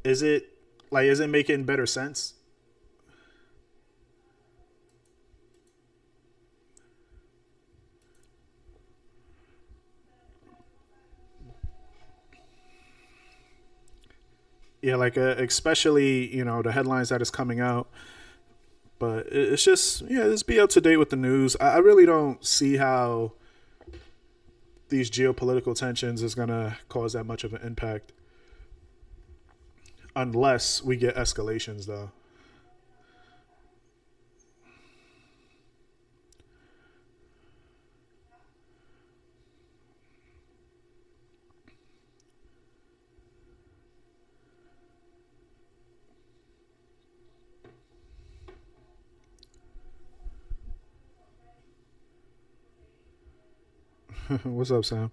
Is it like, is it making better sense? Yeah, like especially the headlines that is coming out. But it's just, yeah, just be up to date with the news. I really don't see how these geopolitical tensions is gonna cause that much of an impact unless we get escalations, though. What's up, Sam?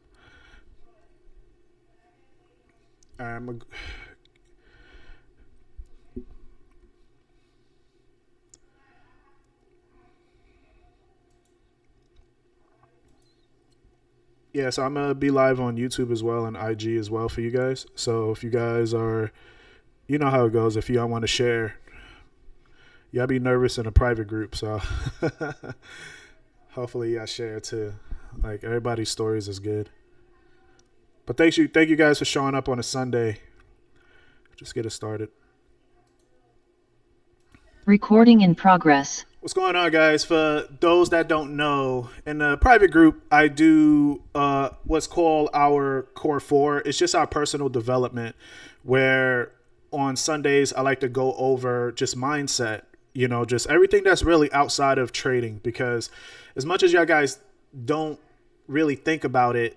I'm Yeah, so I'm gonna be live on YouTube as well and IG as well for you guys. So if you guys are, you know how it goes. If y'all want to share, y'all be nervous in a private group. So hopefully y'all share too. Like everybody's stories is good. But thank you guys for showing up on a Sunday. Just get it started. Recording in progress. What's going on, guys? For those that don't know, in the private group, I do what's called our Core 4. It's just our personal development, where on Sundays, I like to go over just mindset, just everything that's really outside of trading. Because as much as y'all guys don't really think about it,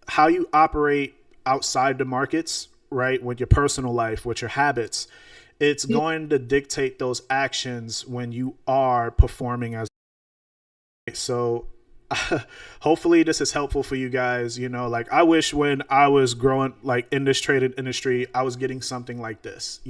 how you operate outside the markets, right? With your personal life, with your habits, it's going to dictate those actions when you are performing as. So hopefully this is helpful for you guys. Like I wish when I was growing like in this traded industry, I was getting something like this,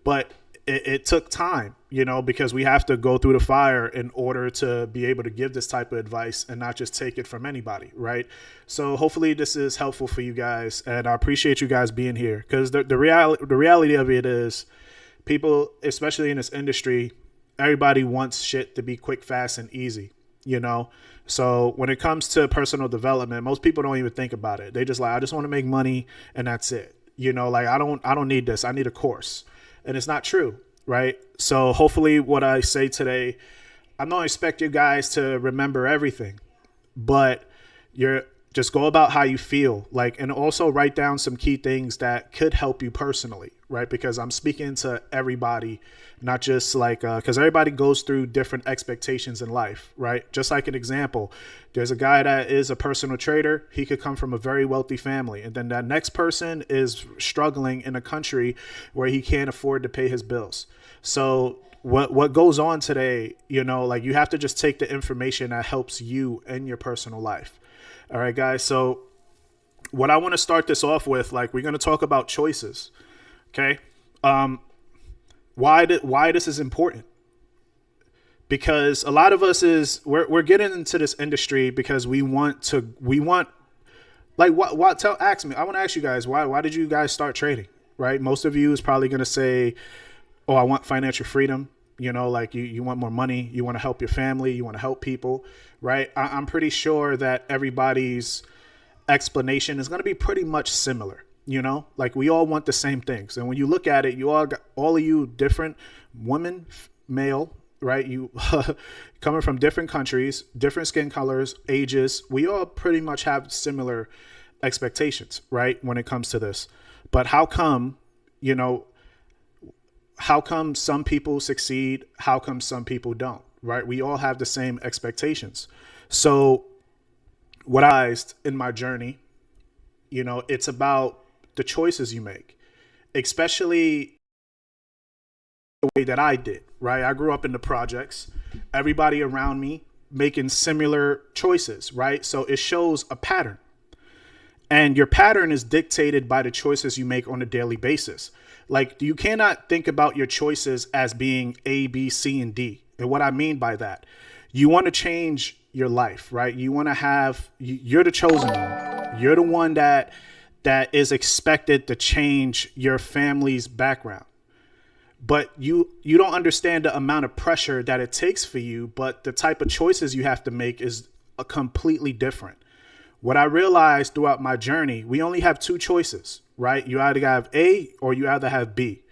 but it took time, because we have to go through the fire in order to be able to give this type of advice and not just take it from anybody, right? So hopefully this is helpful for you guys, and I appreciate you guys being here, because the reality of it is, people, especially in this industry, everybody wants shit to be quick, fast, and easy, you know? So when it comes to personal development, most people don't even think about it. They just like, I just want to make money and that's it. Like I don't need this. I need a course. And it's not true, right? So hopefully what I say today, I don't expect you guys to remember everything, but you're just go about how you feel, like, and also write down some key things that could help you personally, right? Because I'm speaking to everybody, not just like because everybody goes through different expectations in life, right? Just like an example, there's a guy that is a personal trader. He could come from a very wealthy family, and then that next person is struggling in a country where he can't afford to pay his bills. So what goes on today, like you have to just take the information that helps you in your personal life. All right, guys. So what I want to start this off with, like, we're going to talk about choices. Okay. Why this is important? Because a lot of us we're getting into this industry because we want like what tell ask me. I want to ask you guys, why did you guys start trading? Right? Most of you is probably going to say, oh, I want financial freedom. Like you want more money, you want to help your family, you want to help people, right? I'm pretty sure that everybody's explanation is going to be pretty much similar. Like we all want the same things, and when you look at it, you all got, all of you different women, male, right? You coming from different countries, different skin colors, ages. We all pretty much have similar expectations, right? When it comes to this, but you know, how come some people succeed? How come some people don't? Right? We all have the same expectations. So, what I realized in my journey, it's about the choices you make, especially the way that I did. Right? I grew up in the projects. Everybody around me making similar choices. Right? So it shows a pattern. And your pattern is dictated by the choices you make on a daily basis. Like you cannot think about your choices as being A, B, C, and D. And what I mean by that, you want to change your life, right? You want to have, you're the chosen one. You're the one that that is expected to change your family's background. But you don't understand the amount of pressure that it takes for you, but the type of choices you have to make is a completely different. What I realized throughout my journey, we only have two choices, right? You either have A or you either have B.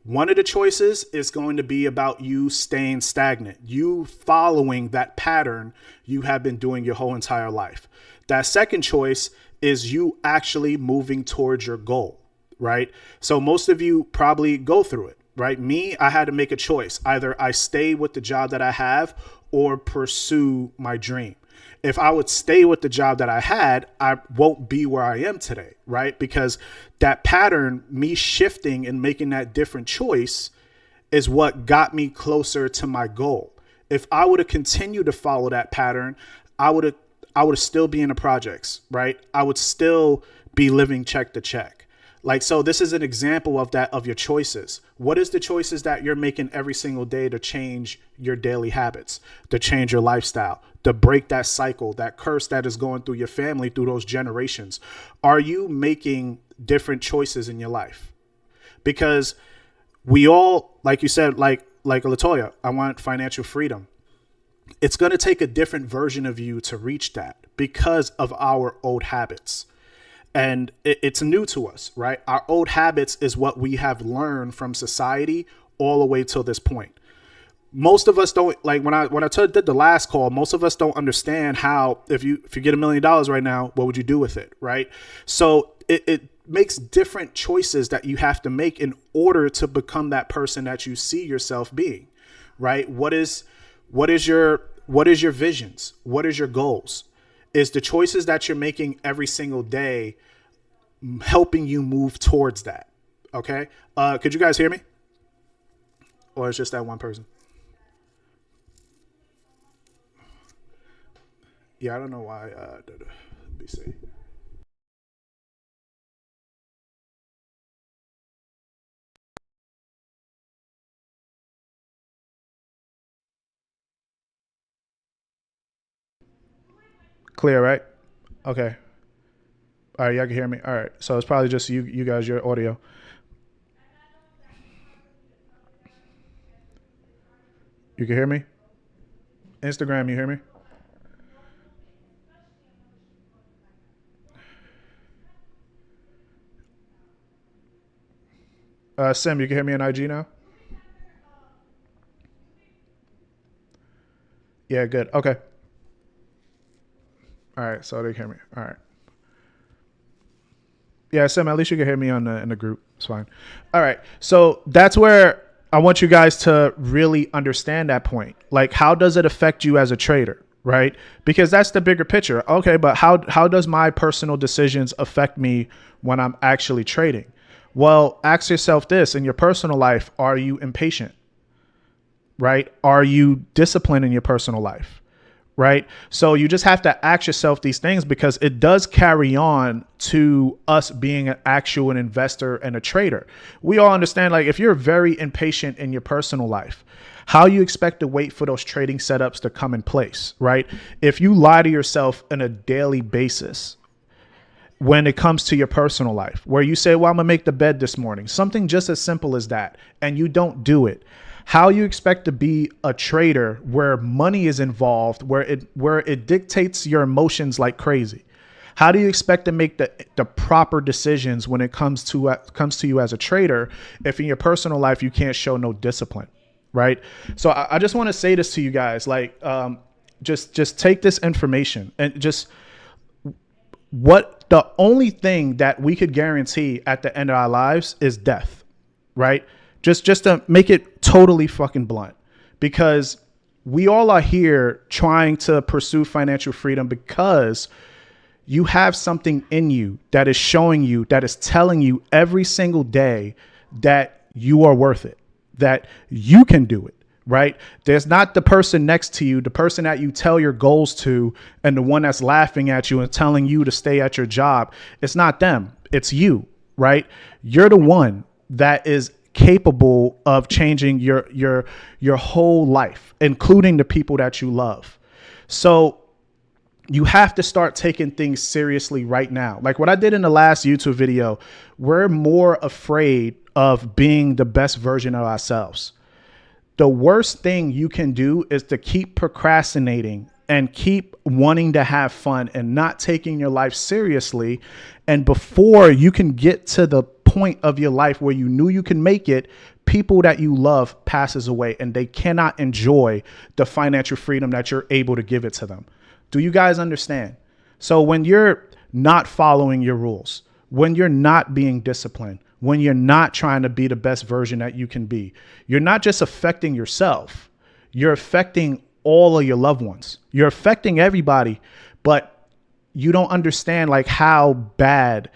One of the choices is going to be about you staying stagnant, you following that pattern you have been doing your whole entire life. That second choice is you actually moving towards your goal, right? So most of you probably go through it, right? Me, I had to make a choice. Either I stay with the job that I have or pursue my dream. If I would stay with the job that I had, I won't be where I am today, right? Because that pattern, me shifting and making that different choice is what got me closer to my goal. If I would have continued to follow that pattern, I would have still be in the projects, right? I would still be living check to check. Like, so this is an example of that, of your choices. What is the choices that you're making every single day to change your daily habits, to change your lifestyle, to break that cycle, that curse that is going through your family, through those generations? Are you making different choices in your life? Because we all, like you said, like Latoya, I want financial freedom. It's going to take a different version of you to reach that because of our old habits. And it's new to us, right? Our old habits is what we have learned from society all the way till this point. Most of us don't, like when I did the last call, most of us don't understand how, if you get $1 million right now, what would you do with it, right? So it makes different choices that you have to make in order to become that person that you see yourself being, right? What is your visions? What is your goals? Is the choices that you're making every single day helping you move towards that? Okay. Could you guys hear me? Or it's just that one person? Yeah, I don't know why. Let me see. Clear, right? Okay. All right, y'all can hear me. All right. So it's probably just you guys, your audio. You can hear me? Instagram, you hear me? Sim, you can hear me on IG now? Yeah, good. Okay. All right. So they can hear me. All right. Yeah, Sim, at least you can hear me in the group. It's fine. All right. So that's where I want you guys to really understand that point. Like, how does it affect you as a trader? Right? Because that's the bigger picture. Okay, but how does my personal decisions affect me when I'm actually trading? Well, ask yourself this: in your personal life, are you impatient? Right? Are you disciplined in your personal life? Right? So you just have to ask yourself these things, because it does carry on to us being an actual investor and a trader. We all understand, like, if you're very impatient in your personal life, how you expect to wait for those trading setups to come in place, right? If you lie to yourself on a daily basis when it comes to your personal life, where you say, well, I'm gonna make the bed this morning, something just as simple as that, and you don't do it, how you expect to be a trader where money is involved, where it dictates your emotions like crazy? How do you expect to make the proper decisions when it comes to you as a trader if in your personal life you can't show no discipline? Right. So I just want to say this to you guys, like, just take this information and just what the only thing that we could guarantee at the end of our lives is death. Right. Just to make it totally fucking blunt, because we all are here trying to pursue financial freedom because you have something in you that is showing you, that is telling you every single day that you are worth it, that you can do it, right? There's not the person next to you, the person that you tell your goals to, and the one that's laughing at you and telling you to stay at your job. It's not them. It's you, right? You're the one that is capable of changing your whole life, including the people that you love. So You have to start taking things seriously right now. Like what I did in the last YouTube video, we're more afraid of being the best version of ourselves. The worst thing you can do is to keep procrastinating and keep wanting to have fun and not taking your life seriously. And before you can get to the point of your life where you knew you can make it, people that you love passes away and they cannot enjoy the financial freedom that you're able to give it to them. Do you guys understand? So when you're not following your rules, when you're not being disciplined, when you're not trying to be the best version that you can be, you're not just affecting yourself, you're affecting all of your loved ones. You're affecting everybody, but you don't understand like how bad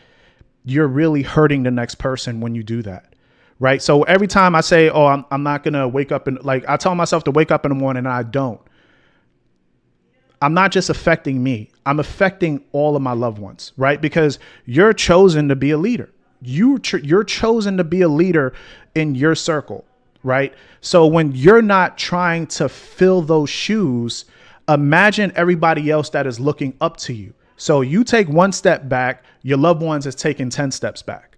you're really hurting the next person when you do that. Right. So every time I say, oh, I'm not going to wake up and like I tell myself to wake up in the morning and I don't. I'm not just affecting me. I'm affecting all of my loved ones. Right. Because you're chosen to be a leader. You're chosen to be a leader in your circle. Right. So when you're not trying to fill those shoes, imagine everybody else that is looking up to you. So you take one step back, your loved ones is taking 10 steps back.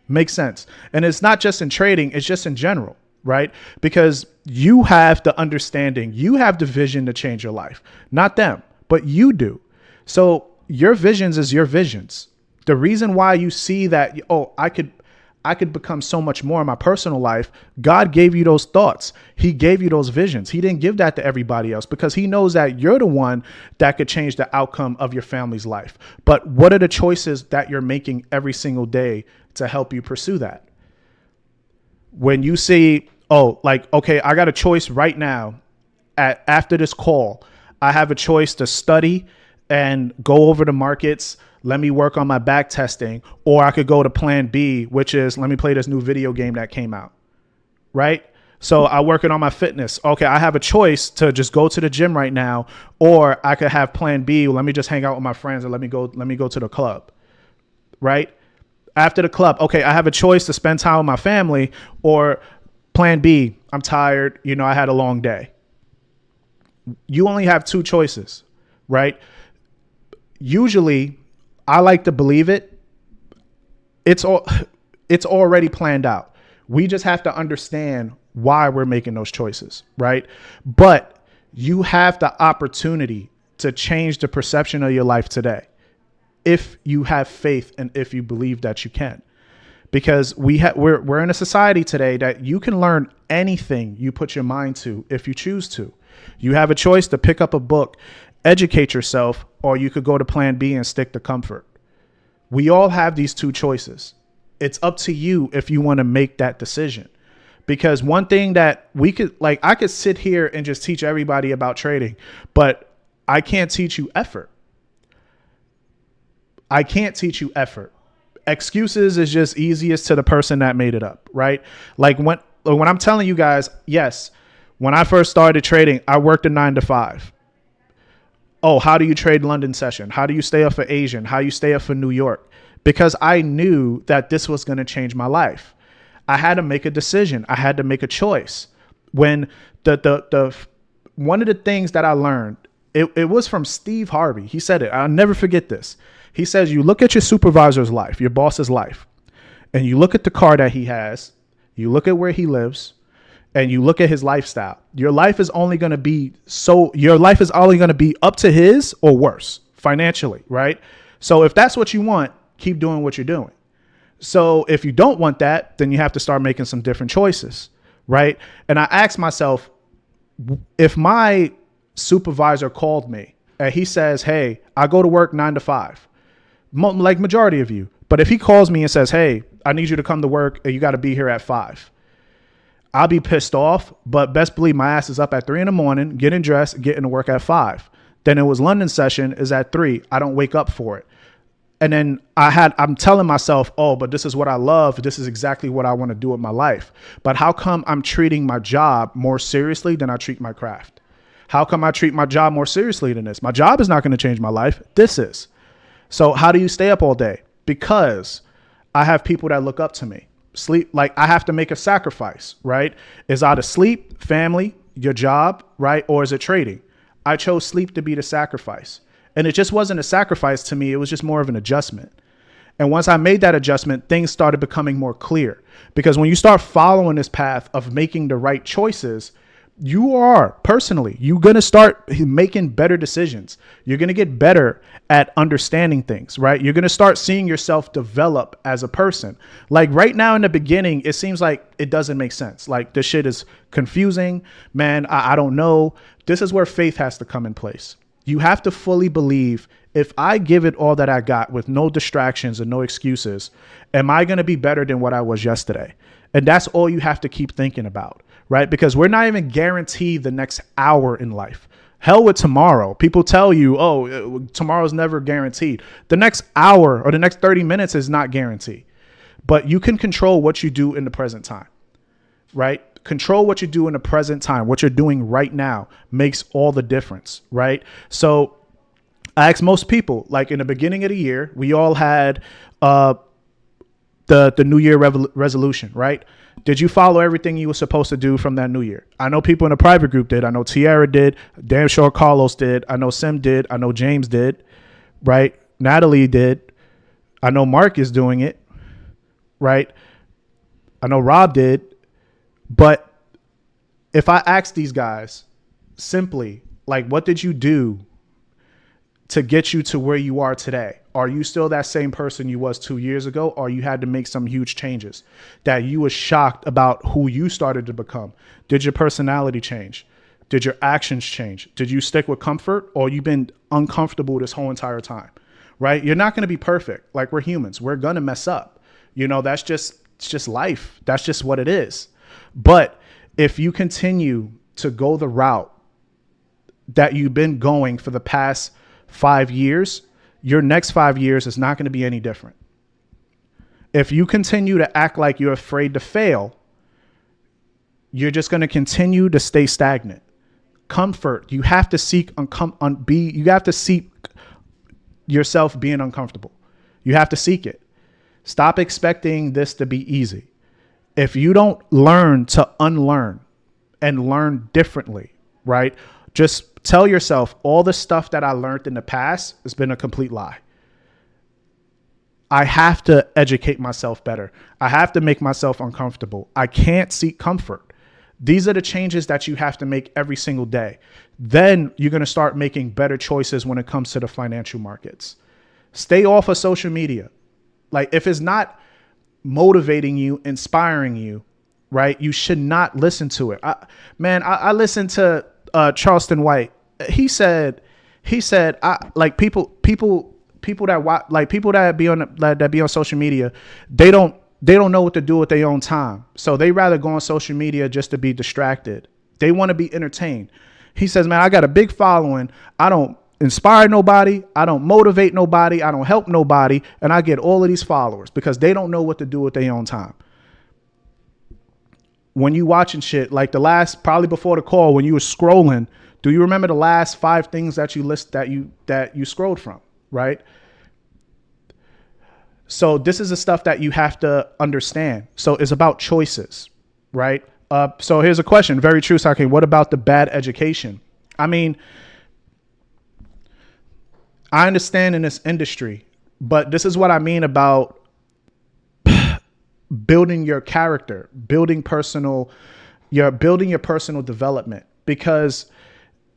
Makes sense. And it's not just in trading, it's just in general, right? Because you have the understanding, you have the vision to change your life, not them, but you do. So your visions is your visions. The reason why you see that, oh, I could become so much more in my personal life. God gave you those thoughts. He gave you those visions. He didn't give that to everybody else because he knows that you're the one that could change the outcome of your family's life. But what are the choices that you're making every single day to help you pursue that? When you see, oh, like, okay, I got a choice right now after this call, I have a choice to study and go over the markets. Let me work on my back testing, or I could go to plan B, which is let me play this new video game that came out. Right. So I working on my fitness. OK, I have a choice to just go to the gym right now, or I could have plan B. Let me just hang out with my friends and let me go to the club. Right. After the club. OK, I have a choice to spend time with my family, or plan B. I'm tired. You know, I had a long day. You only have two choices. Right. Usually I like to believe it's already planned out. We just have to understand why we're making those choices, right? But you have the opportunity to change the perception of your life today if you have faith and if you believe that you can. Because we're in a society today that you can learn anything you put your mind to if you choose to. You have a choice to pick up a book, educate yourself, or you could go to plan B and stick to comfort. We all have these two choices. It's up to you if you want to make that decision. Because one thing that we could, like, I could sit here and just teach everybody about trading, but I can't teach you effort. I can't teach you effort. Excuses is just easiest to the person that made it up, right? Like when I'm telling you guys, yes, when I first started trading, I worked a 9 to 5. Oh, how do you trade London session? How do you stay up for Asian? How you stay up for New York? Because I knew that this was going to change my life. I had to make a decision. I had to make a choice. When the one of the things that I learned, it was from Steve Harvey. He said it. I'll never forget this. He says, you look at your supervisor's life, your boss's life, and you look at the car that he has, you look at where he lives, and you look at his lifestyle. Your life is only going to be up to his or worse financially, right? So if that's what you want, keep doing what you're doing. So if you don't want that, then you have to start making some different choices, right? And I asked myself, if my supervisor called me and he says, hey, I go to work 9 to 5, like majority of you, but if he calls me and says, hey, I need you to come to work and you got to be here at 5, I'll be pissed off, but best believe my ass is up at 3 a.m, getting dressed, getting to work at 5. Then it was London session is at 3. I don't wake up for it. And then I'm telling myself, oh, but this is what I love. This is exactly what I want to do with my life. But how come I'm treating my job more seriously than I treat my craft? How come I treat my job more seriously than this? My job is not going to change my life. This is. So how do you stay up all day? Because I have people that look up to me. Sleep, like I have to make a sacrifice, right? Is either sleep, family, your job, right? Or is it trading? I chose sleep to be the sacrifice. And it just wasn't a sacrifice to me. It was just more of an adjustment. And once I made that adjustment, things started becoming more clear, because when you start following this path of making the right choices, you're going to start making better decisions. You're going to get better at understanding things, right? You're going to start seeing yourself develop as a person. Like right now in the beginning, it seems like it doesn't make sense. Like this shit is confusing, man. I don't know. This is where faith has to come in place. You have to fully believe, if I give it all that I got with no distractions and no excuses, am I going to be better than what I was yesterday? And that's all you have to keep thinking about, right? Because we're not even guaranteed the next hour in life. Hell with tomorrow. People tell you, oh, tomorrow's never guaranteed. The next hour or the next 30 minutes is not guaranteed. But you can control what you do in the present time, right? Control what you do in the present time. What you're doing right now makes all the difference, right? So I ask most people, like in the beginning of the year, we all had the New Year resolution, right? Did you follow everything you were supposed to do from that New Year? I know people in the private group did. I know Tiara did. Damn sure Carlos did. I know Sim did. I know James did, right? Natalie did. I know Mark is doing it, right? I know Rob did. But if I ask these guys simply, like, what did you do to get you to where you are today? Are you still that same person you was 2 years ago? Or you had to make some huge changes that you were shocked about who you started to become? Did your personality change? Did your actions change? Did you stick with comfort, or you've been uncomfortable this whole entire time, right? You're not going to be perfect. Like, we're humans. We're going to mess up. You know, it's just life. That's just what it is. But if you continue to go the route that you've been going for the past 5 years, your next 5 years is not going to be any different. If you continue to act like you're afraid to fail, you're just going to continue to stay stagnant. Comfort, you have to seek you have to seek yourself being uncomfortable. You have to seek it. Stop expecting this to be easy. If you don't learn to unlearn and learn differently, right? Just tell yourself, all the stuff that I learned in the past has been a complete lie. I have to educate myself better. I have to make myself uncomfortable. I can't seek comfort. These are the changes that you have to make every single day. Then you're going to start making better choices when it comes to the financial markets. Stay off of social media. Like, if it's not motivating you, inspiring you, right, you should not listen to it. I listened to Charleston White. He said, like, people that be on social media, they don't know what to do with their own time. So they rather go on social media just to be distracted. They want to be entertained. He says, man, I got a big following. I don't inspire nobody. I don't motivate nobody. I don't help nobody. And I get all of these followers because they don't know what to do with their own time. When you watching shit, like probably before the call, when you were scrolling, do you remember the last 5 things that you scrolled from, right? So this is the stuff that you have to understand. So it's about choices, right? So here's a question. Very true, Sake. What about the bad education? I mean, I understand in this industry, but this is what I mean about building your character, building your personal development, because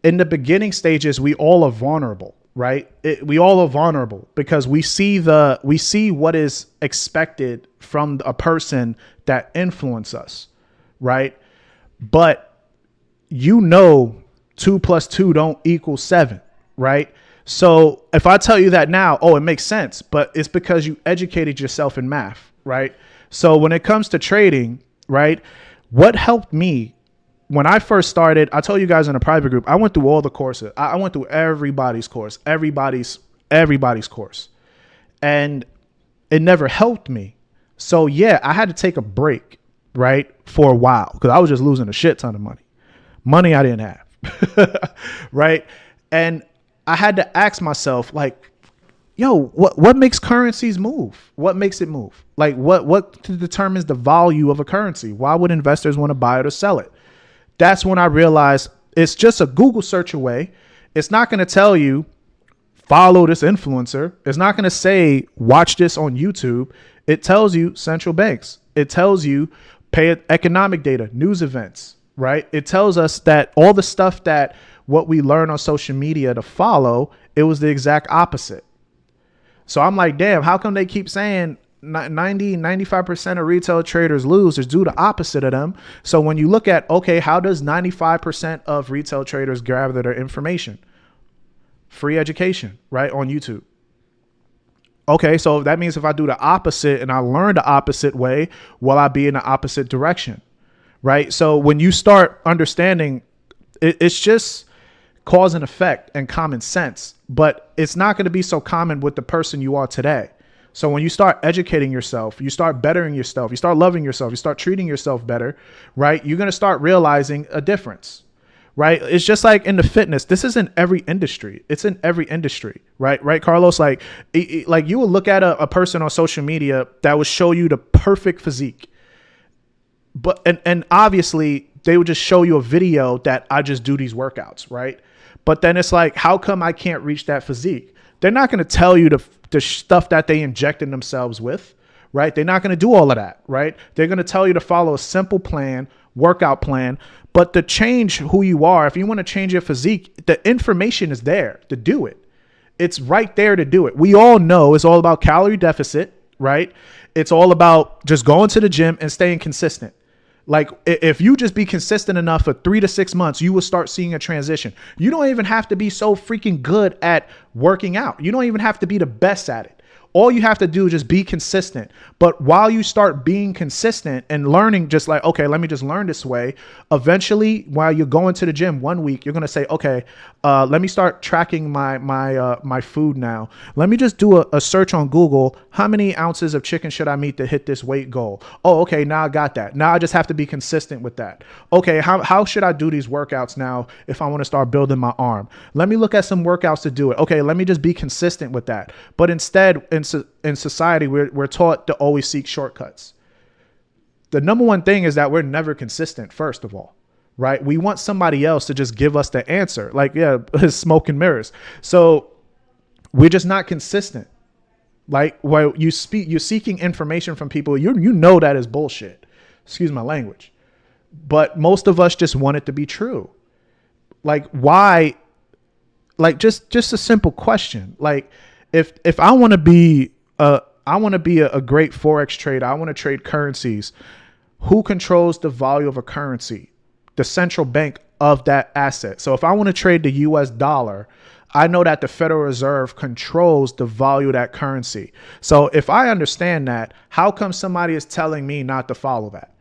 in the beginning stages, we all are vulnerable, right? We all are vulnerable because we see what is expected from a person that influence us, right? But 2 + 2 don't equal 7, right? So if I tell you that now, it makes sense, but it's because you educated yourself in math, right? So when it comes to trading, right, what helped me when I first started, I told you guys in a private group, I went through all the courses. I went through everybody's course, everybody's course, and it never helped me. So yeah, I had to take a break, right, for a while, because I was just losing a shit ton of money I didn't have, right? And I had to ask myself, like, yo, what makes currencies move? What makes it move? Like, what determines the value of a currency? Why would investors want to buy it or sell it? That's when I realized it's just a Google search away. It's not going to tell you follow this influencer. It's not going to say, watch this on YouTube. It tells you central banks. It tells you pay economic data, news events, right? It tells us that all the stuff that what we learn on social media to follow, it was the exact opposite. So I'm like, damn, how come they keep saying 95% of retail traders lose? Is due the opposite of them. So when you look at, okay, how does 95% of retail traders gather their information? Free education, right? On YouTube. Okay, so that means if I do the opposite and I learn the opposite way, will I be in the opposite direction? Right? So when you start understanding, it's just cause and effect and common sense, but it's not going to be so common with the person you are today. So when you start educating yourself, you start bettering yourself, you start loving yourself, you start treating yourself better, right? You're going to start realizing a difference. Right. It's just like in the fitness. This is in every industry. It's in every industry. Right. Right, Carlos. Like you will look at a person on social media that will show you the perfect physique. But and obviously they would just show you a video that I just do these workouts. Right. But then it's like, how come I can't reach that physique? They're not going to tell you the stuff that they injected themselves with. Right. They're not going to do all of that. Right. They're going to tell you to follow a simple plan, workout plan. But to change who you are, if you want to change your physique, the information is there to do it. It's right there to do it. We all know it's all about calorie deficit, right? It's all about just going to the gym and staying consistent. Like if you just be consistent enough for 3 to 6 months, you will start seeing a transition. You don't even have to be so freaking good at working out. You don't even have to be the best at it. All you have to do is just be consistent. But while you start being consistent and learning, just like, okay, let me just learn this way. Eventually, while you're going to the gym 1 week, you're going to say, okay, let me start tracking my food now. Let me just do a search on Google. How many ounces of chicken should I eat to hit this weight goal? Oh, okay. Now I got that. Now I just have to be consistent with that. Okay. How should I do these workouts now if I want to start building my arm? Let me look at some workouts to do it. Okay. Let me just be consistent with that. But instead, in society, we're taught to always seek shortcuts. The number one thing is that we're never consistent, first of all, right? We want somebody else to just give us the answer. Like, yeah, smoke and mirrors. So we're just not consistent. Like, while you're seeking information from people, you know that is bullshit. Excuse my language. But most of us just want it to be true. Like, why? Like, just a simple question. Like, if I want to be a great Forex trader, I want to trade currencies. Who controls the value of a currency? The central bank of that asset. So if I want to trade the US dollar, I know that the Federal Reserve controls the value of that currency. So if I understand that, how come somebody is telling me not to follow that?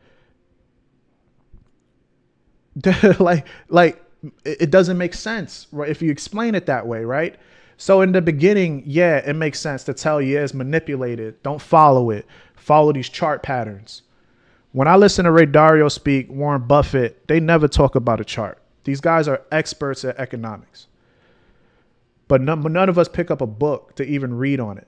like it doesn't make sense, right? If you explain it that way, right? So in the beginning, yeah, it makes sense to tell you it's manipulated. Don't follow it. Follow these chart patterns. When I listen to Ray Dalio speak, Warren Buffett, they never talk about a chart. These guys are experts at economics. But none of us pick up a book to even read on it.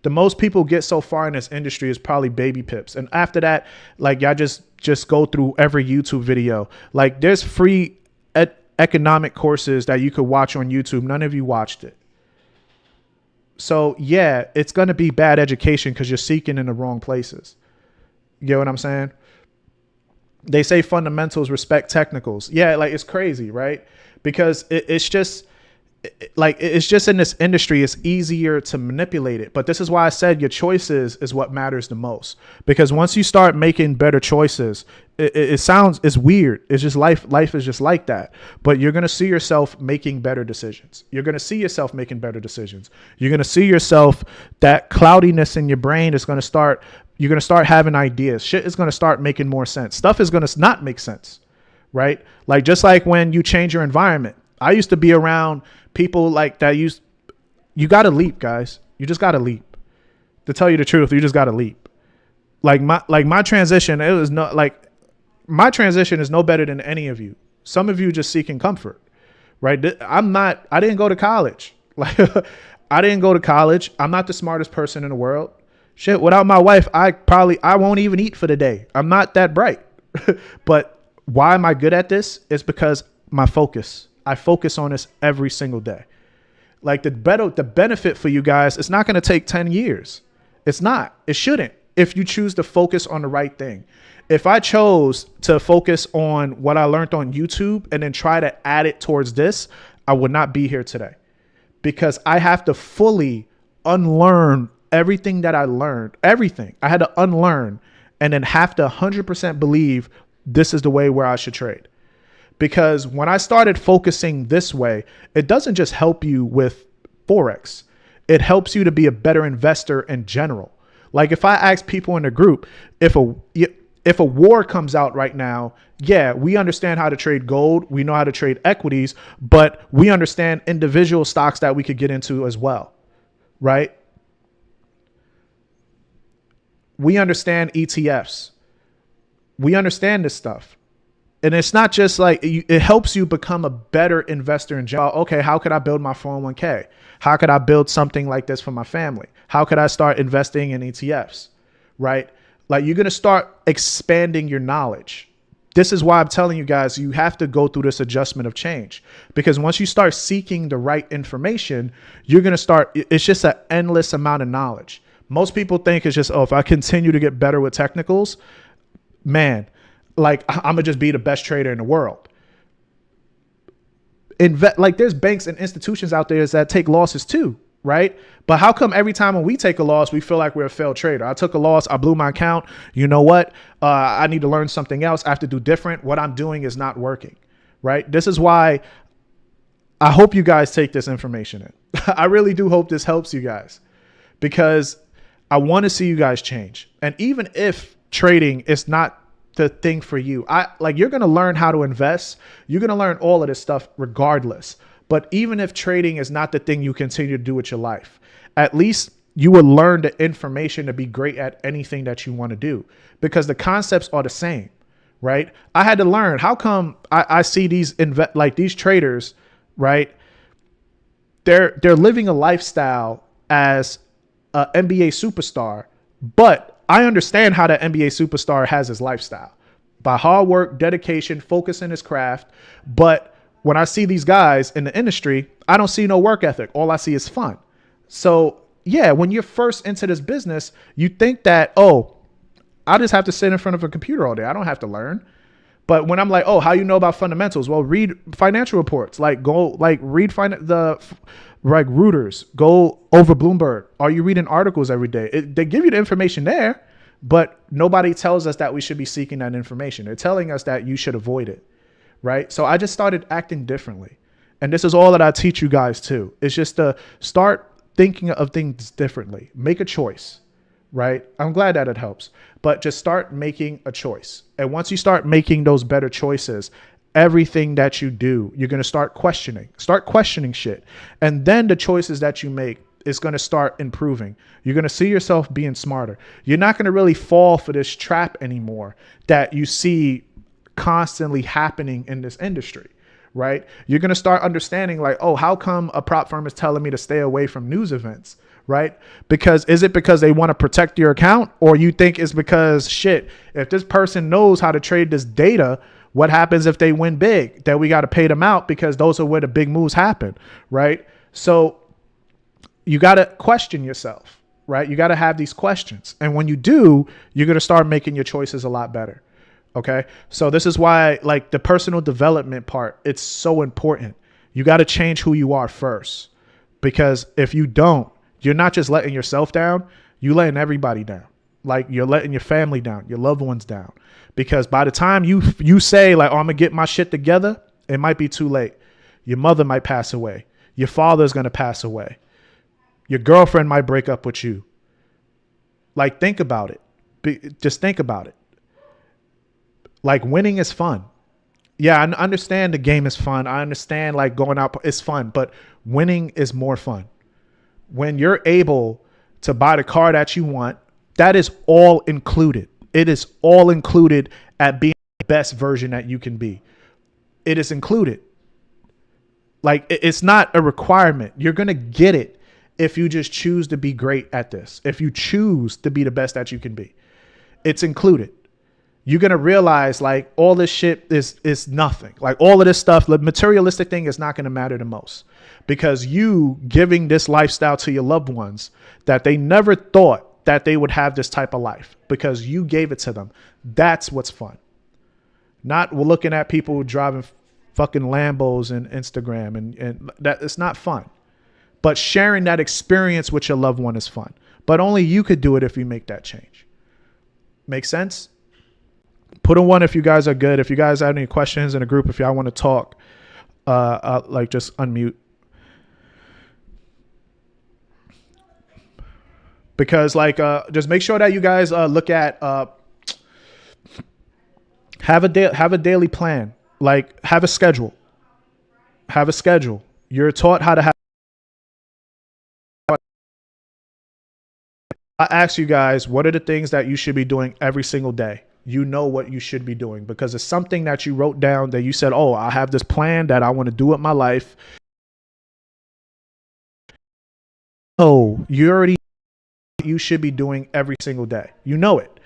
The most people get so far in this industry is probably Baby Pips. And after that, like, y'all just go through every YouTube video. Like, there's free economic courses that you could watch on YouTube. None of you watched it. So yeah, it's going to be bad education because you're seeking in the wrong places. You get what I'm saying? They say fundamentals respect technicals. Yeah, like, it's crazy, right? Because it's just in this industry, it's easier to manipulate it. But this is why I said your choices is what matters the most. Because once you start making better choices, it's weird. It's just life is just like that. But you're going to see yourself making better decisions. You're going to see yourself making better decisions. You're going to see yourself, that cloudiness in your brain is going to start, you're going to start having ideas. Shit is going to start making more sense. Stuff is going to not make sense, right? Like, just like when you change your environment. I used to be around people like that. You got to leap, guys. You just got to leap. To tell you the truth, you just got to leap. My transition, my transition is no better than any of you. Some of you just seeking comfort, right? I didn't go to college. I didn't go to college. I'm not the smartest person in the world. Shit, without my wife, I won't even eat for the day. I'm not that bright. But why am I good at this? It's because my focus. I focus on this every single day. Like the benefit for you guys, it's not going to take 10 years. It's not. It shouldn't, if you choose to focus on the right thing. If I chose to focus on what I learned on YouTube and then try to add it towards this, I would not be here today, because I have to fully unlearn everything that I learned. Everything I had to unlearn, and then have to 100% believe this is the way where I should trade. Because when I started focusing this way, it doesn't just help you with Forex. It helps you to be a better investor in general. Like if I ask people in the group, if a war comes out right now, yeah, we understand how to trade gold. We know how to trade equities, but we understand individual stocks that we could get into as well, right? We understand ETFs. We understand this stuff. And it's not just like, it helps you become a better investor in general. Okay, how could I build my 401k? How could I build something like this for my family? How could I start investing in ETFs, right? Like you're going to start expanding your knowledge. This is why I'm telling you guys, you have to go through this adjustment of change, because once you start seeking the right information, you're going to start, it's just an endless amount of knowledge. Most people think it's just, oh, if I continue to get better with technicals, man, like I'm gonna just be the best trader in the world. Like there's banks and institutions out there that take losses too, right? But how come every time when we take a loss, we feel like we're a failed trader? I took a loss, I blew my account. You know what? I need to learn something else. I have to do different. What I'm doing is not working, right? This is why I hope you guys take this information in. I really do hope this helps you guys, because I want to see you guys change. And even if trading is not the thing for you, you're going to learn how to invest. You're going to learn all of this stuff regardless. But even if trading is not the thing you continue to do with your life, at least you will learn the information to be great at anything that you want to do, because the concepts are the same, right? I had to learn, how come I see these these traders, right? They're living a lifestyle as an NBA superstar, but I understand how the NBA superstar has his lifestyle by hard work, dedication, focus in his craft. But when I see these guys in the industry, I don't see no work ethic. All I see is fun. So yeah, when you're first into this business, you think that, oh, I just have to sit in front of a computer all day. I don't have to learn. But when I'm like, oh, how you know about fundamentals? Well, read financial reports. Like go, like read Reuters. Go over Bloomberg. Are you reading articles every day? They give you the information there, but nobody tells us that we should be seeking that information. They're telling us that you should avoid it, right? So I just started acting differently, and this is all that I teach you guys too. It's just to start thinking of things differently. Make a choice. Right? I'm glad that it helps, but just start making a choice. And once you start making those better choices, everything that you do, you're going to start questioning shit. And then the choices that you make is going to start improving. You're going to see yourself being smarter. You're not going to really fall for this trap anymore that you see constantly happening in this industry. Right? You're going to start understanding like, oh, how come a prop firm is telling me to stay away from news events? Right? Because is it because they want to protect your account, or you think it's because shit, if this person knows how to trade this data, what happens if they win big? That we got to pay them out because those are where the big moves happen. Right? So you got to question yourself, right? You got to have these questions. And when you do, you're going to start making your choices a lot better. Okay. So this is why like the personal development part, it's so important. You got to change who you are first, because if you don't, you're not just letting yourself down, you're letting everybody down. Like you're letting your family down, your loved ones down, because by the time you say like, oh, I'm gonna get my shit together, it might be too late. Your mother might pass away. Your father's going to pass away. Your girlfriend might break up with you. Like, think about it. Just think about it. Like, winning is fun. Yeah, I understand the game is fun. I understand like going out is fun, but winning is more fun. When you're able to buy the car that you want, that is all included. It is all included at being the best version that you can be. It is included. Like, it's not a requirement. You're going to get it if you just choose to be great at this. If you choose to be the best that you can be, it's included. you're going to realize like all this shit is nothing. Like all of this stuff, the materialistic thing is not going to matter the most, because you giving this lifestyle to your loved ones that they never thought that they would have this type of life because you gave it to them. That's what's fun. Not looking at people driving fucking Lambos and Instagram and that it's not fun. But sharing that experience with your loved one is fun. But only you could do it if you make that change. Make sense? Put a 1 if you guys are good. If you guys have any questions in a group, if y'all want to talk, like just unmute. Because like just make sure that you guys look at have a daily plan. Like have a schedule. Have a schedule. You're taught how to have. I ask you guys, what are the things that you should be doing every single day? You know what you should be doing because it's something that you wrote down that you said, oh, I have this plan that I want to do with my life. Oh, you should be doing every single day. You know it.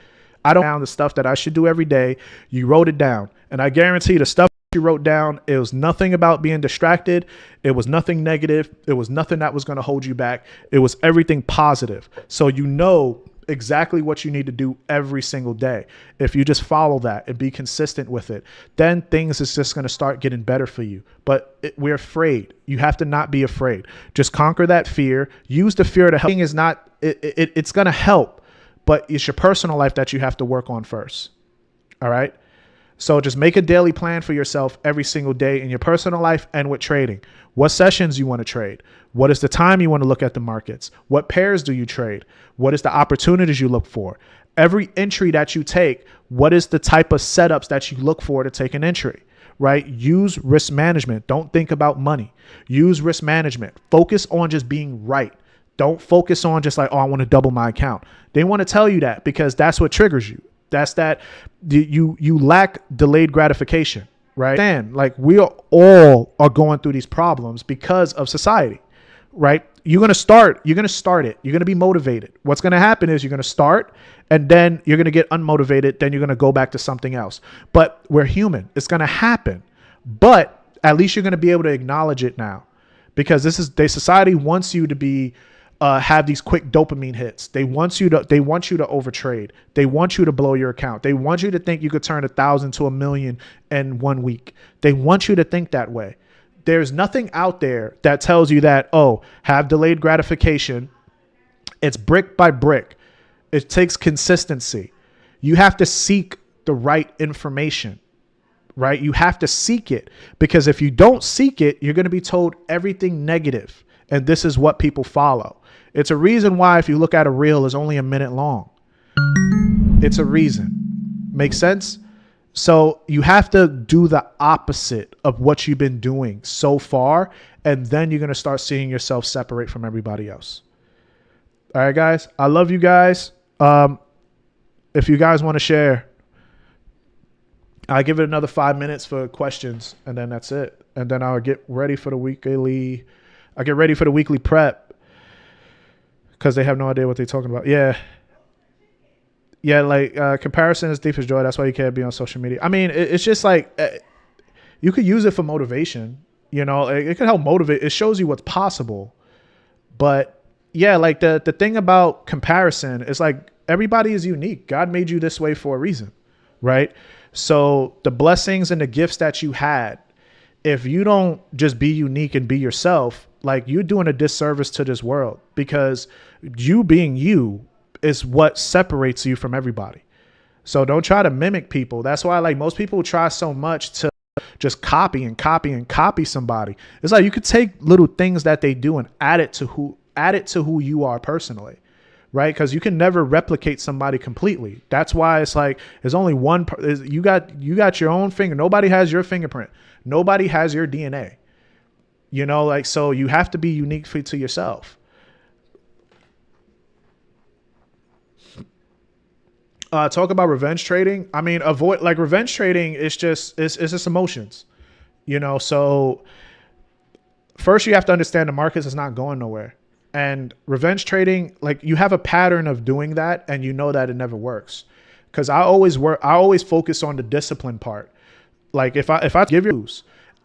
I don't know the stuff that I should do every day. You wrote it down. And I guarantee the stuff you wrote down, it was nothing about being distracted. It was nothing negative. It was nothing that was going to hold you back. It was everything positive. So you know exactly what you need to do every single day. If you just follow that and be consistent with it, then things is just going to start getting better for you. But we're afraid. You have to not be afraid. Just conquer that fear. Use the fear to help. It's going to help, but it's your personal life that you have to work on first. All right. So just make a daily plan for yourself every single day in your personal life and with trading. What sessions you want to trade? What is the time you want to look at the markets? What pairs do you trade? What is the opportunities you look for? Every entry that you take, what is the type of setups that you look for to take an entry, right? Use risk management. Don't think about money. Use risk management. Focus on just being right. Don't focus on just like, oh, I want to double my account. They want to tell you that because that's what triggers you. That's that you lack delayed gratification, right? And like we are all going through these problems because of society, right? You're going to start it. You're going to be motivated. What's going to happen is you're going to start and then you're going to get unmotivated. Then you're going to go back to something else. But we're human. It's going to happen. But at least you're going to be able to acknowledge it now because society wants you to be have these quick dopamine hits. They want you to overtrade. They want you to blow your account. They want you to think you could turn 1,000 to 1,000,000 in 1 week. They want you to think that way. There's nothing out there that tells you that, oh, have delayed gratification. It's brick by brick. It takes consistency. You have to seek the right information, right? You have to seek it because if you don't seek it, you're going to be told everything negative. And this is what people follow. It's a reason why if you look at a reel, it's only a minute long. It's a reason. Make sense? So you have to do the opposite of what you've been doing so far. And then you're going to start seeing yourself separate from everybody else. All right, guys. I love you guys. If you guys want to share, I'll give it another 5 minutes for questions. And then that's it. And then I'll get ready for the weekly. I get ready for the weekly prep because they have no idea what they're talking about. Yeah. Like comparison is deep as joy. That's why you can't be on social media. I mean, it's just like you could use it for motivation. You know, it could help motivate. It shows you what's possible. But yeah, like the thing about comparison is like everybody is unique. God made you this way for a reason, right? So the blessings and the gifts that you had, if you don't just be unique and be yourself, like you're doing a disservice to this world because you being you is what separates you from everybody. So don't try to mimic people. That's why like most people try so much to just copy somebody. It's like you could take little things that they do and add it to who you are personally. Right? Because you can never replicate somebody completely. That's why it's like there's only one. You got your own finger. Nobody has your fingerprint. Nobody has your DNA. You know, like so you have to be unique to yourself. Talk about revenge trading. I mean, avoid like revenge trading. It's just emotions. You know, so first you have to understand the markets is not going nowhere. And revenge trading, like you have a pattern of doing that and you know that it never works. Because I always focus on the discipline part. Like if I give you,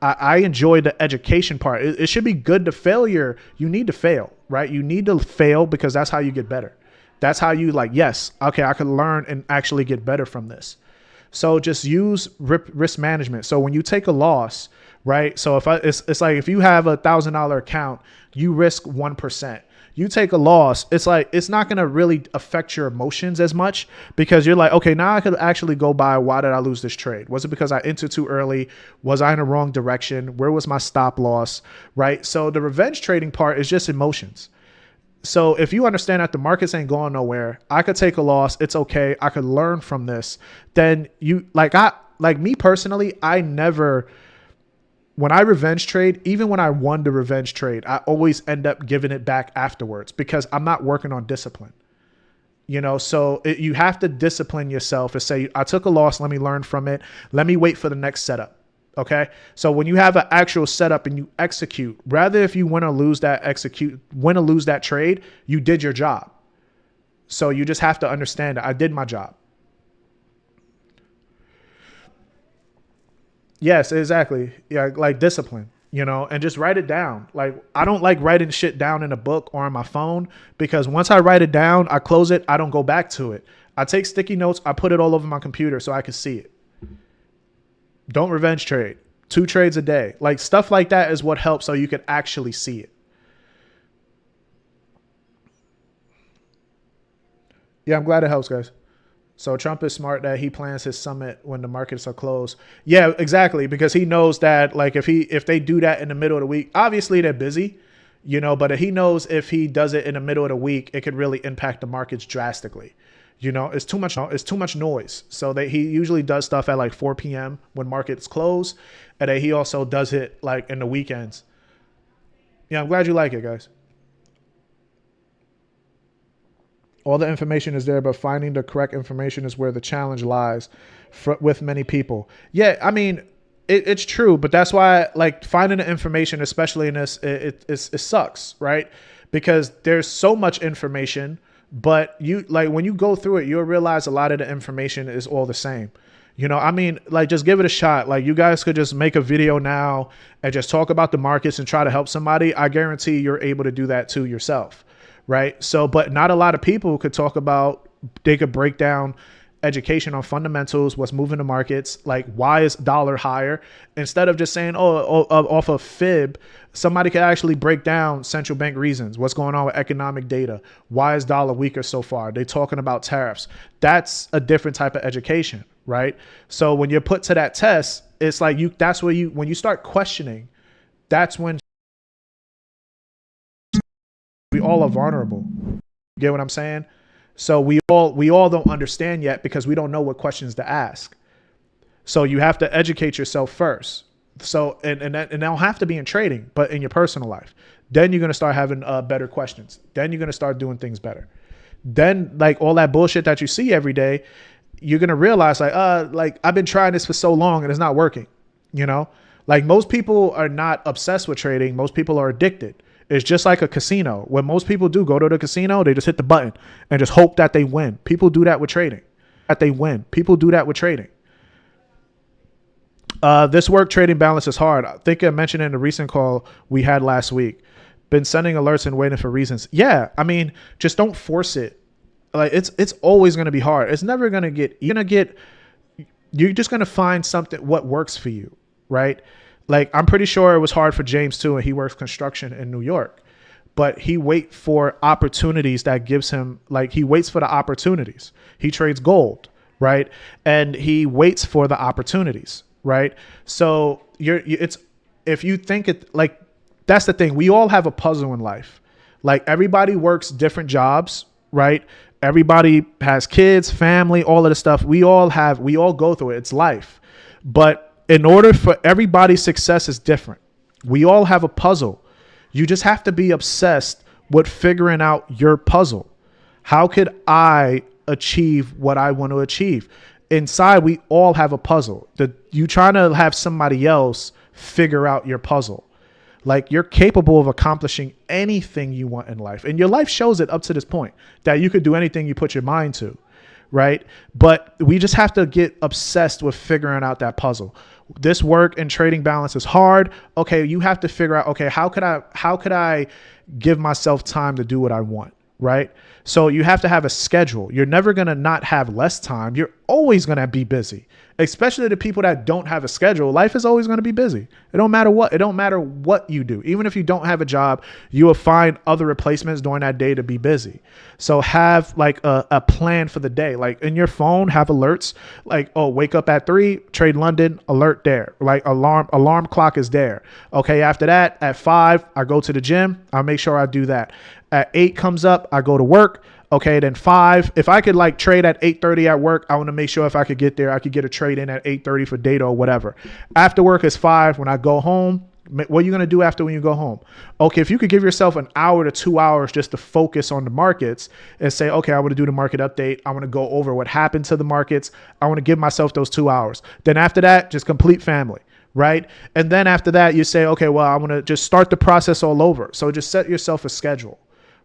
I enjoy the education part. It should be good to failure. You need to fail, right? You need to fail because that's how you get better. That's how you like, yes, okay, I could learn and actually get better from this. So just use risk management. So when you take a loss, right? So it's like if you have $1,000 account, you risk 1%. You take a loss, it's like it's not going to really affect your emotions as much because you're like, okay, now I could actually go by, why did I lose this trade? Was it because I entered too early? Was I in the wrong direction? Where was my stop loss? Right? So the revenge trading part is just emotions. So if you understand that the markets ain't going nowhere, I could take a loss. It's okay. I could learn from this. Then like me personally, when I revenge trade, even when I won the revenge trade, I always end up giving it back afterwards because I'm not working on discipline. So you have to discipline yourself and say, I took a loss. Let me learn from it. Let me wait for the next setup. Okay. So when you have an actual setup and you execute, rather if you win or lose that trade, you did your job. So you just have to understand that I did my job. Yes, exactly. Yeah, like discipline, and just write it down. Like I don't like writing shit down in a book or on my phone because once I write it down, I close it, I don't go back to it. I take sticky notes, I put it all over my computer so I can see it. Don't revenge trade. 2 trades a day. Like stuff like that is what helps so you can actually see it. Yeah, I'm glad it helps, guys. So Trump is smart that he plans his summit when the markets are closed. Yeah, exactly. Because he knows that like if they do that in the middle of the week, obviously they're busy, but he knows if he does it in the middle of the week, it could really impact the markets drastically. It's too much noise. So he usually does stuff at like 4 p.m. when markets close. And then he also does it like in the weekends. Yeah, I'm glad you like it, guys. All the information is there, but finding the correct information is where the challenge lies with many people. Yeah, I mean, it's true, but that's why like finding the information, especially in this, it sucks, right? Because there's so much information, but when you go through it, you'll realize a lot of the information is all the same. I mean, like just give it a shot. Like you guys could just make a video now and just talk about the markets and try to help somebody. I guarantee you're able to do that too yourself. Right. So, but not a lot of people could they could break down education on fundamentals, what's moving the markets, like why is dollar higher, instead of just saying, off of fib, somebody could actually break down central bank reasons, what's going on with economic data, why is dollar weaker so far, they talking about tariffs. That's a different type of education, right? So when you're put to that test, it's like when you start questioning, that's when we all are vulnerable. You get what I'm saying? So we all don't understand yet because we don't know what questions to ask. So you have to educate yourself first. So and that don't have to be in trading, but in your personal life. Then you're gonna start having better questions. Then you're gonna start doing things better. Then like all that bullshit that you see every day, you're gonna realize like I've been trying this for so long and it's not working. Like most people are not obsessed with trading. Most people are addicted. It's just like a casino. What most people do, go to the casino, they just hit the button and just hope that they win. People do that with trading. This work trading balance is hard. I think I mentioned in the recent call we had last week. Been sending alerts and waiting for reasons. Yeah, I mean, just don't force it. Like it's always going to be hard. It's never going to get. You're just going to find something what works for you, right? Like, I'm pretty sure it was hard for James too, and he works construction in New York. But he waits for opportunities that gives him, like, he waits for the opportunities. He trades gold, right? And he waits for the opportunities, right? So if you think it, like, that's the thing. We all have a puzzle in life. Like, everybody works different jobs, right? Everybody has kids, family, all of the stuff. We all go through it. It's life. But in order for everybody's success is different. We all have a puzzle. You just have to be obsessed with figuring out your puzzle. How could I achieve what I want to achieve? Inside, we all have a puzzle. You trying to have somebody else figure out your puzzle. Like, you're capable of accomplishing anything you want in life. And your life shows it up to this point that you could do anything you put your mind to. right? But we just have to get obsessed with figuring out that puzzle. This work and trading balance is hard. Okay, you have to figure out, okay, how could I give myself time to do what I want, right? So you have to have a schedule. You're never going to not have less time. You're always going to be busy, especially the people that don't have a schedule. Life is always going to be busy. It don't matter what. It don't matter what you do. Even if you don't have a job, you will find other replacements during that day to be busy. So have like a plan for the day. Like in your phone, have alerts like, oh, wake up at 3, trade London, alert there. Like alarm clock is there. Okay, after that, at 5, I go to the gym. I'll make sure I do that. At 8 comes up, I go to work. Okay, then 5. If I could like trade at 8:30 at work, I want to make sure if I could get there, I could get a trade in at 8:30 for data or whatever. After work is 5. When I go home, what are you going to do after when you go home? Okay, if you could give yourself an hour to 2 hours just to focus on the markets and say, okay, I want to do the market update. I want to go over what happened to the markets. I want to give myself those 2 hours. Then after that, just complete family. Right. And then after that, you say, okay, well, I want to just start the process all over. So just set yourself a schedule.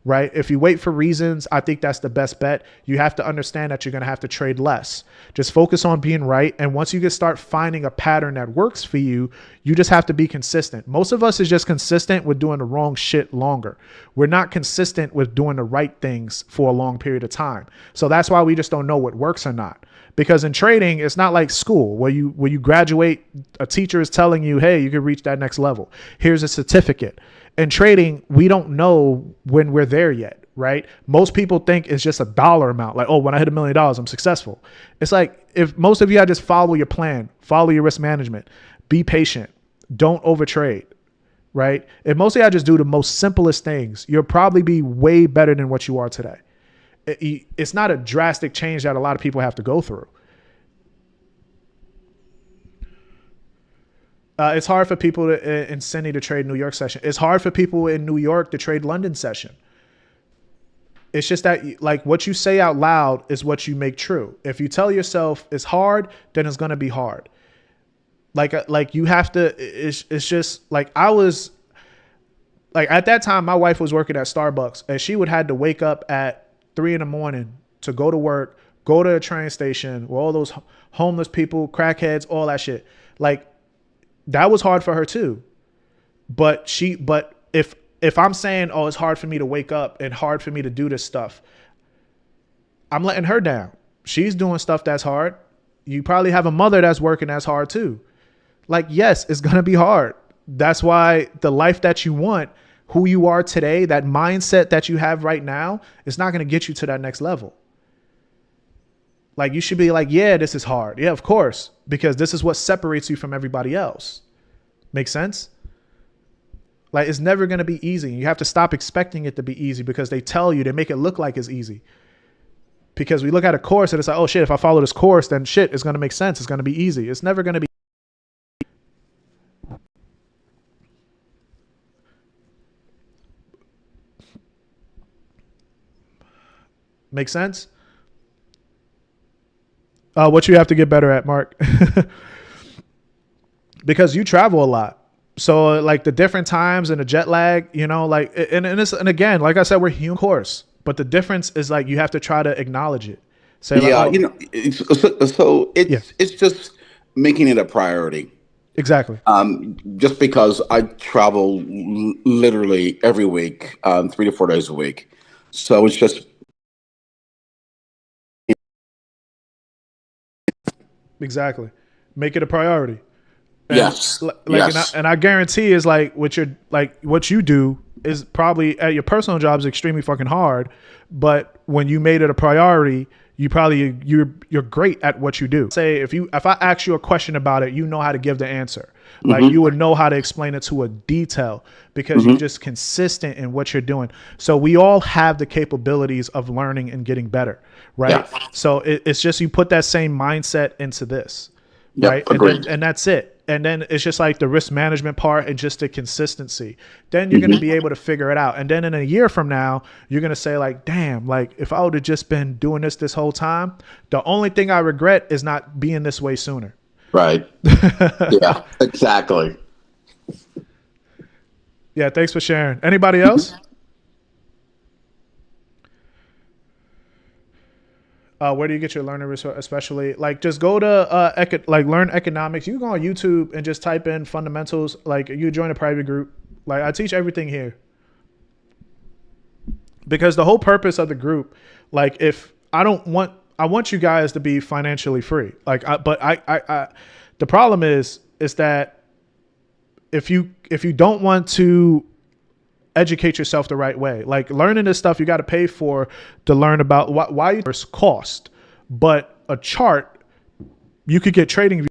Right. If you wait for reasons, I think that's the best bet. You have to understand that you're going to have to trade less. Just focus on being right. And once you can start finding a pattern that works for you, you just have to be consistent. Most of us is just consistent with doing the wrong shit longer. We're not consistent with doing the right things for a long period of time. So that's why we just don't know what works or not. Because in trading, it's not like school where you graduate, a teacher is telling you, hey, you can reach that next level. Here's a certificate. In trading, we don't know when we're there yet, right? Most people think it's just a dollar amount. Like, oh, when I hit $1 million, I'm successful. It's like if most of you just follow your plan, follow your risk management, be patient, don't overtrade, right? If most of y'all just do the most simplest things, you'll probably be way better than what you are today. It's not a drastic change that a lot of people have to go through. It's hard for people in Sydney to trade New York session. It's hard for people in New York to trade London session. It's just that like what you say out loud is what you make true. If you tell yourself it's hard, then it's going to be hard. Like you have to, it's just like I was like at that time, my wife was working at Starbucks and she would had to wake up at 3 a.m. to go to work, go to a train station where all those homeless people, crackheads, all that shit. Like, that was hard for her too. But if I'm saying, oh, it's hard for me to wake up and hard for me to do this stuff, I'm letting her down. She's doing stuff that's hard. You probably have a mother that's working that's hard too. Like, yes, it's going to be hard. That's why the life that you want, who you are today, that mindset that you have right now, is not going to get you to that next level. Like, you should be like, yeah, this is hard. Yeah, of course, because this is what separates you from everybody else. Make sense? Like, it's never going to be easy. You have to stop expecting it to be easy because they tell you, they make it look like it's easy. Because we look at a course and it's like, oh shit, if I follow this course, then shit, it's going to make sense. It's going to be easy. It's never going to be. Make sense? What you have to get better at, Mark? Because you travel a lot. So like the different times and the jet lag, you know, like, and again, like I said, we're human course, but the difference is like, you have to try to acknowledge it. Say like, Yeah, oh, it's just making it a priority. exactly. Just because I travel literally every week, 3 to 4 days a week, so it's just Exactly. Make it a priority. And yes, like, yes, and I guarantee is like what you do is probably at your personal job is extremely fucking hard, but when you made it a priority, you're great at what you do. Say if I ask you a question about it, you know how to give the answer. Like you would know how to explain it to a detail because you're just consistent in what you're doing. So we all have the capabilities of learning and getting better, right? Yeah. So it's just you put that same mindset into this, Yep, right? agreed. And that's it. And then it's just like the risk management part and just the consistency. Then you're going to be able to figure it out. And then in a year from now, you're going to say like, damn, like if I would have just been doing this whole time, the only thing I regret is not being this way sooner. right. Yeah, exactly. Yeah. Thanks for sharing. Anybody else? Where do you get your learning resource? Especially like just go to like learn economics. You can go on YouTube and just type in fundamentals. Like you join a private group. Like I teach everything here because the whole purpose of the group, like if I want you guys to be financially free. Like, the problem is that if you don't want to educate yourself the right way, like learning this stuff, you got to pay for to learn about why you cost, but a chart, you could get trading.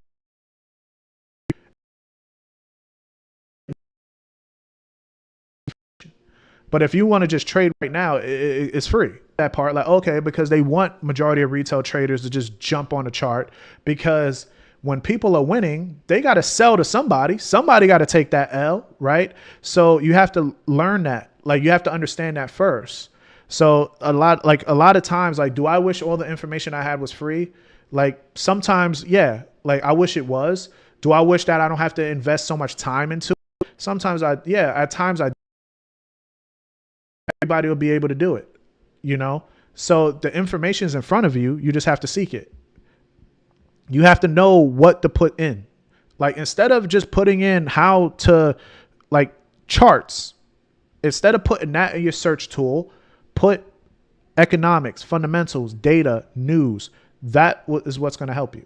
But if you want to just trade right now, it's free. That part, like, okay, because they want majority of retail traders to just jump on the chart because when people are winning, they got to sell to somebody. Somebody got to take that L, right? So you have to learn that. Like you have to understand that first. So a lot of times, like, do I wish all the information I had was free? Like sometimes, yeah, like I wish it was. Do I wish that I don't have to invest so much time into it? Sometimes at times everybody will be able to do it, you know? So the information is in front of you. You just have to seek it. You have to know what to put in. Like instead of just putting in how to like charts, instead of putting that in your search tool, put economics, fundamentals, data, news. That is what's going to help you.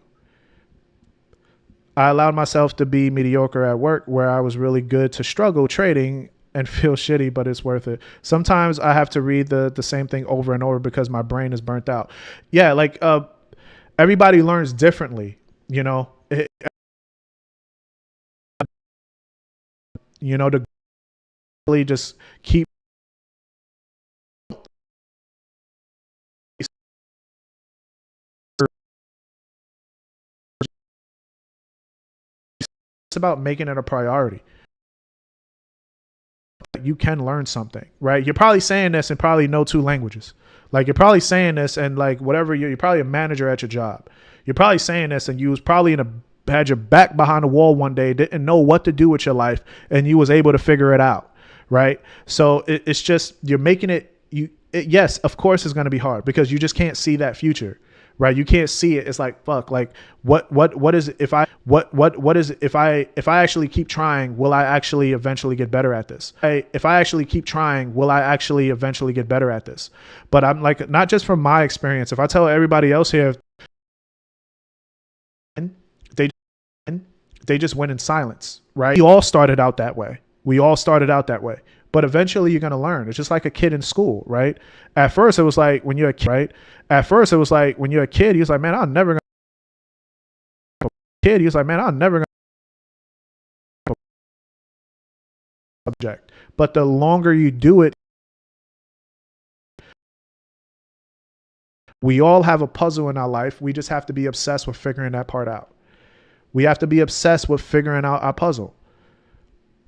I allowed myself to be mediocre at work where I was really good to struggle trading and feel shitty, but it's worth it. Sometimes I have to read the same thing over and over because my brain is burnt out. Yeah, like everybody learns differently, you know. To really just keep it's about making it a priority. You can learn something, right? You're probably saying this and probably know 2 languages. Like you're probably saying this and like whatever, you're probably a manager at your job. You're probably saying this and you was probably had your back behind the wall one day, didn't know what to do with your life, and you was able to figure it out, right? So it's just, you're making it, yes, of course it's going to be hard because you just can't see that future. Right, you can't see it. It's like fuck. Like what is it if I what is it if I actually keep trying? Will I actually eventually get better at this? If I actually keep trying, will I actually eventually get better at this? But I'm like, not just from my experience. If I tell everybody else here, they just went in silence. Right? We all started out that way. But eventually you're going to learn. It's just like a kid in school, right? At first it was like when you're a kid, right? At first it was like when you're a kid, he was like, man, I'm never going to subject. But the longer you do it, we all have a puzzle in our life. We just have to be obsessed with figuring that part out. We have to be obsessed with figuring out our puzzle.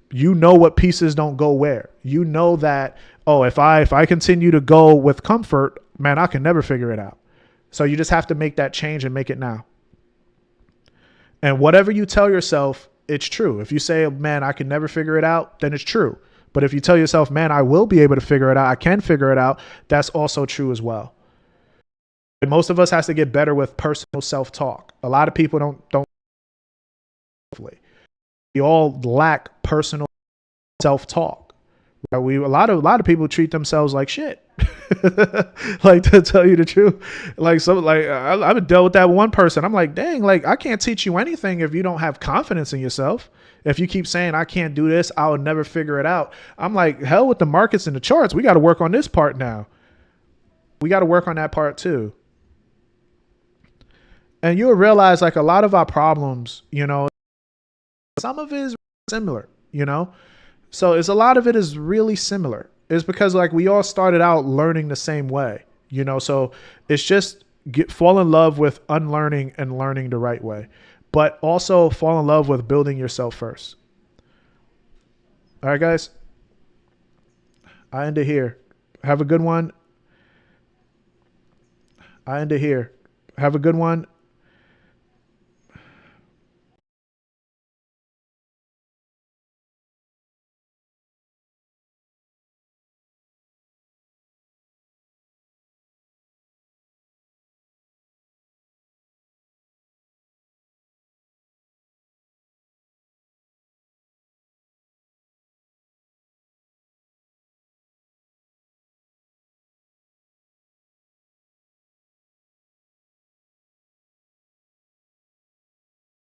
You know what pieces don't go where. You know that, oh, if I continue to go with comfort, man, I can never figure it out. So you just have to make that change and make it now. And whatever you tell yourself, it's true. If you say, man, I can never figure it out, then it's true. But if you tell yourself, man, I will be able to figure it out, I can figure it out, that's also true as well. And most of us has to get better with personal self-talk. A lot of people don't. We all lack personal self-talk. A lot of people treat themselves like shit. Like, to tell you the truth, I've dealt with that one person. I'm like, dang, like I can't teach you anything if you don't have confidence in yourself. If you keep saying I can't do this, I'll never figure it out. I'm like, hell with the markets and the charts. We got to work on this part now. We got to work on that part too. And you'll realize like a lot of our problems, some of it is similar, So it's a lot of it is really similar. It's because like we all started out learning the same way, So it's just fall in love with unlearning and learning the right way, but also fall in love with building yourself first. All right, guys. I end it here. Have a good one.